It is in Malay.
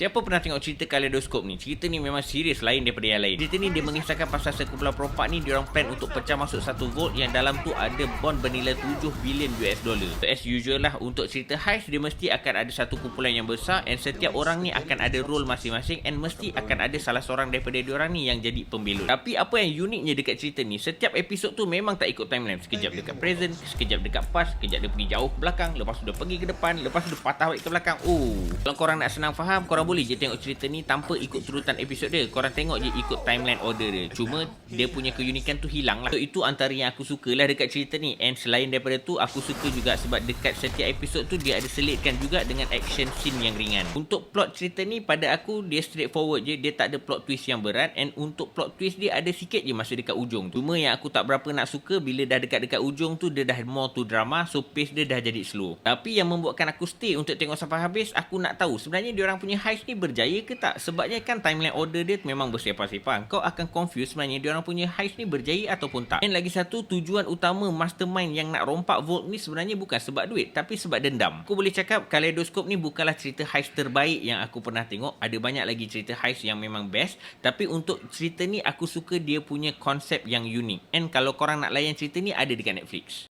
Siapa pernah tengok cerita Kaleidoskop ni? Cerita ni memang serius lain daripada yang lain. Cerita ni dia mengisahkan pasal sekumpulan perompak ni diorang plan untuk pecah masuk satu vault yang dalam tu ada bond bernilai 7 bilion US dollar. So as usual lah, untuk cerita heist dia mesti akan ada satu kumpulan yang besar and setiap orang ni akan ada role masing-masing and mesti akan ada salah seorang daripada diorang ni yang jadi pembelot. Tapi apa yang uniknya dekat cerita ni, setiap episod tu memang tak ikut timeline. Sekejap dekat present, sekejap dekat past, sekejap dia pergi jauh ke belakang, lepas tu dia pergi ke depan, lepas tu dia patah balik ke belakang. Kalau korang nak senang faham, korang boleh je tengok cerita ni tanpa ikut turutan episod dia. Korang tengok je ikut timeline order dia. Cuma dia punya keunikan tu hilang lah. So itu antara yang aku suka lah dekat cerita ni. And selain daripada tu, aku suka juga sebab dekat setiap episod tu dia ada selitkan juga dengan action scene yang ringan. Untuk plot cerita ni pada aku dia straightforward je. Dia tak ada plot twist yang berat. And untuk plot twist dia ada sikit je masa dekat ujung. Cuma yang aku tak berapa nak suka bila dah dekat-dekat ujung tu dia dah more to drama. So pace dia dah jadi slow. Tapi yang membuatkan aku stay untuk tengok sampai habis, aku nak tahu sebenarnya diorang punya heist ni berjaya ke tak? Sebabnya kan timeline order dia memang bersepah-sepah. Kau akan confuse sebenarnya diorang punya heist ni berjaya ataupun tak. Dan lagi satu, tujuan utama mastermind yang nak rompak vault ni sebenarnya bukan sebab duit, tapi sebab dendam. Aku boleh cakap Kaleidoskop ni bukanlah cerita heist terbaik yang aku pernah tengok. Ada banyak lagi cerita heist yang memang best. Tapi untuk cerita ni aku suka dia punya konsep yang unik. And kalau korang nak layan cerita ni ada dekat Netflix.